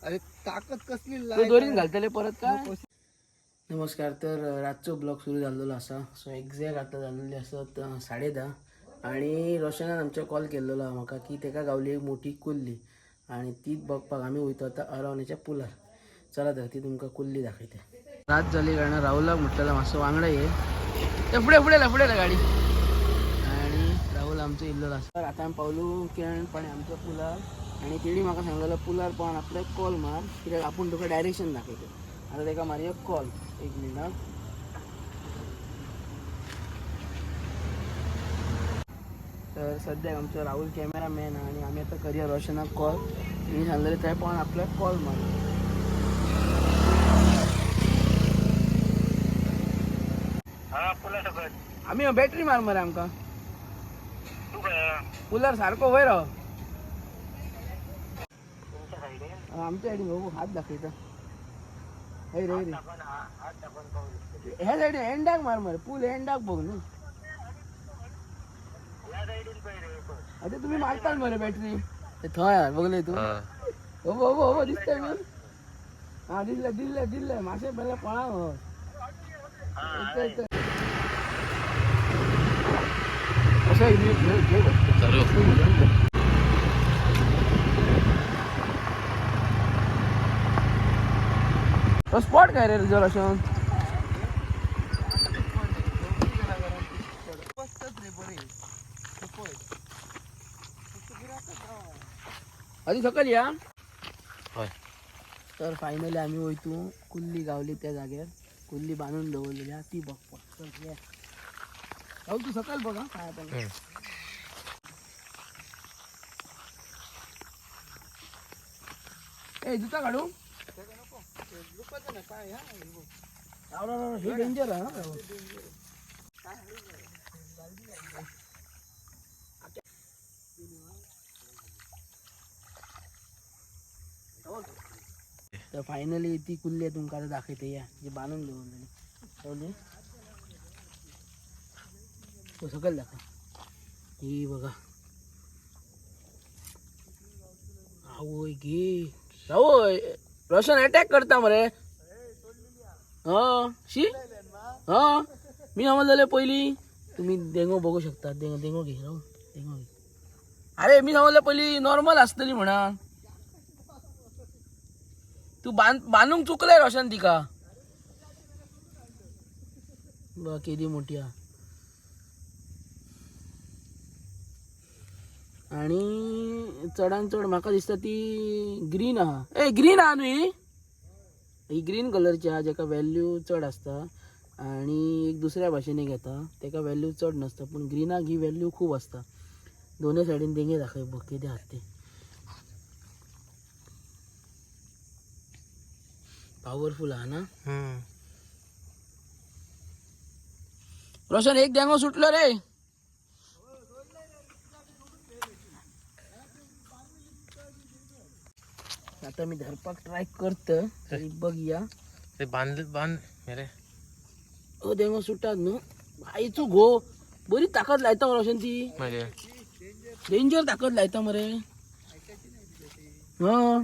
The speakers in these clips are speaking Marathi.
अरे ताकद कसली दोरीन घालतले परत का. नमस्कार. तर रातचो ब्लॉग सुरू झालेलो असा. सो एक्झॅक्ट आता झालेली असत 10:30 आणि रोशनान आमच्या कॉल केलेलो म्हाका की तेका गावली एक मोठी कुल्ली आणि ती बघपाक आम्ही वयतो आता अरवण्याच्या पुलार. चला तर ती तुमका कुल्ली दाखवते. रात झाली कारण राहुला म्हटलेला मासो वांगडा ये ते पुढे पुढे गाडी आणि राहुल आमचं इल्लो असं. आता आम्ही पावलो किरण पण आमच्या पुलार आणि तिने म्हाका सांगलेलं पुलार पण आपल्याक कॉल मार कित्याक आपण तुका डायरेक्शन दाखवतो. आता तेका मारूया कॉल. एक मिनिट. तर सध्या आमचं राहुल कॅमेरामॅन आणि आम्ही आता करूया रोशनाक कॉल. मी सांगलेलं थंय पण आपल्याक कॉल मार. आम्ही बॅटरी मार मरे आमका पुलार सारखो वयर आमच्या साईडीन बघू हात दाखवता. ह्या साईडीन एंडाक मार मरे पूल एंडाक बघ न्हू. अरे तुम्ही मारताल मरे बॅटरी थंय बघले तू. हो हो हो दिसतंय मी. हा दिसलं मासे पहिले पळा. स्पॉट काय रे रिझर्वेशन. आधी सकाळी या. तर फायनली आम्ही वयतू कुल्ली गावली त्या जाग्यार. कुल्ली बांधून ठेवलेली ती बघ. तू सकाळ बघा काय आता. ए जुता काढू काय हे डेंजर आहे. तर फायनली ती कुल्ली तुमका दाखवते या जे बांधून ठेवलेली. तो सकल दाखव ही बघा. आवय घे रावय रोशन अटॅक करता मरे. हा शी हा मी समजले पहिली. तुम्ही देंगो बघू शकता. देंगो घे राहू देंगो घे. अरे मी समजलं पहिली नॉर्मल असतली म्हणा. तू बांधून चुकलंय रोशन तिका. बघ केदी मोठी हा. आणि चढान चढ म्हाका दिसता ती ग्रीन आहा. ए ग्रीन आहा न्हू ही ग्रीन कलरची आहा ज्याका व्हॅल्यू चढ असता. आणि एक दुसऱ्या भाषेने घेता त्याका व्हॅल्यू चढ नसता पण ग्रीनाक ही व्हॅल्यू खूप असता. दोन्ही साईडीन देंगे दाखव बघ किती आहात ते. पॉवरफुल हा ना. रोशन एक देंगो सुटलो रे. आता मी धरपाक ट्राय करत बघूया. ते बांध मेरे ओ देंगो सुटात न्हू भाईचो घो. बरी ताकद लायता रोशन ती. डेंजर ताकद लायता मरे. हा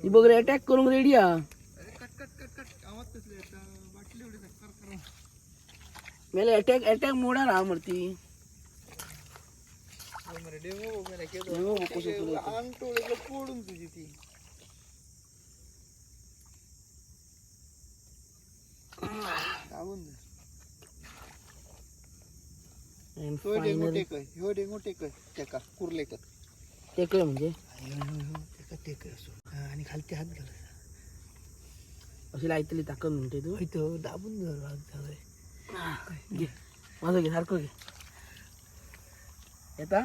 ती बघ रे अटॅक करून रेडी हा. मेले अटॅक मोडा राहा मरती. फोडून तुझी ती. टेकळ म्हणजे आणि खालती हात घाल अशी लायतली ताकद म्हणते तू. इथं दाबून धर. घे माझं घे सारखं घे. येता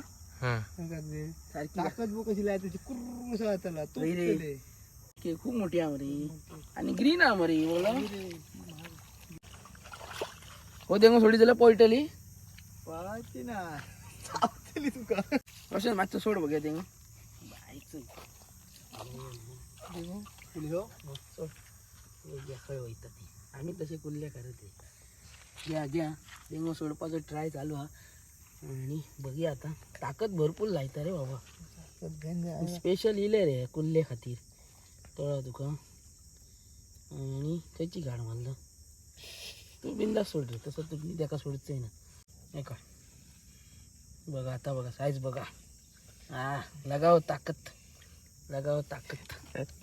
ताकद बघ कशी लायची कुर्र खूप मोठी आहे मरी आणि ग्रीन आहे मरी बोला. हो देंगो सोडी दिला पळटली ना तुका. रोशन मागचं सोड बघा देंगो. आम्ही तसे कुल्ल्या करत घ्या देंगो सोडपाचा ट्राय चालू हा. आणि बघूया आता ताकद भरपूर लायता रे बाबा. सगळ्यांनी स्पेशल इले रे कुल्ले खातीर कळा तुका. आणि खयची गाड म्हणलं तू बिंदास सोड रे, तसं तुम्ही त्याका सोडचंय ना. नाही का बघा आता बघा साईज बघा. हा लगाव ताकद लगाव ताकद.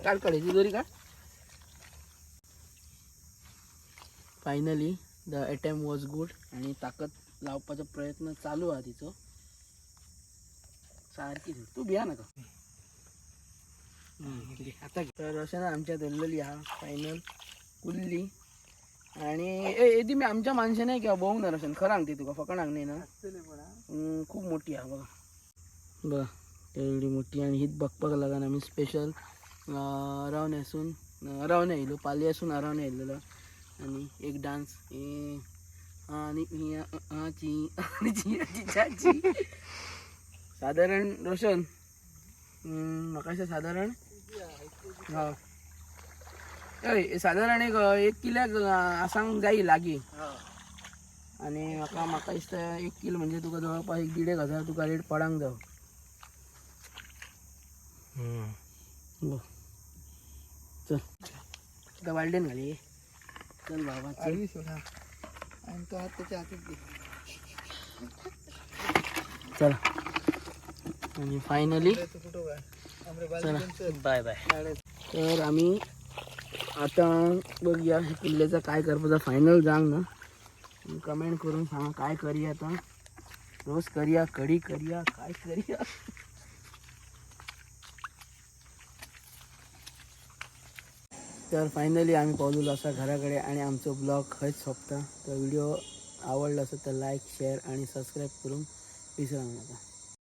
काढ काढायची दोरी का. Finally the attempt was good आणि ताकद लावपाचा प्रयत्न चालू आहे तिचं सारखी. तू भिया नका. आता तर अशा आमच्या धरलेली हा फायनल कुल्ली. आणि एदी मी आमच्या माणसं नाही किंवा बहु ना रशन खरं सांगते तुका फकणाक नाही ना. खूप मोठी आहे बघा बघा एवढी मोठी. आणि हीच बघपाक लागून आम्ही स्पेशल रावण्या येयलो पाली असून रावण्या येयलेलो. आणि एक डान्स आणि साधारण रोशन म्हाका साधारण हा साधारण एक किल्याक आसांक जाई लागी. आणि म्हाका दिसता 1 किलो म्हणजे तुका जवळपास 1,500 तुका रेट पडांक जाव. चल तुका वालडेन घाली. चल बाबा चल. आडवी सोडा आणि तो हात त्याच्या हातात दे. चला आणि फायनली तू कुठं काय आमरे चला बाजू बाय बाय. तर आम्ही आता बघूया हे किल्ल्याचा काय करपाचा फायनल जांग ना. कमेंट करून सांगा काय करूया आता. रोज करूया कढी करूया काय करूया. तर फायनली आम्ही पावलेलो असा घराकडे आणि आमचं ब्लॉग खंयच सोंपता. तर व्हिडिओ आवडला असेल तर लाईक शेअर आणि सबस्क्राईब करून विसरू नका.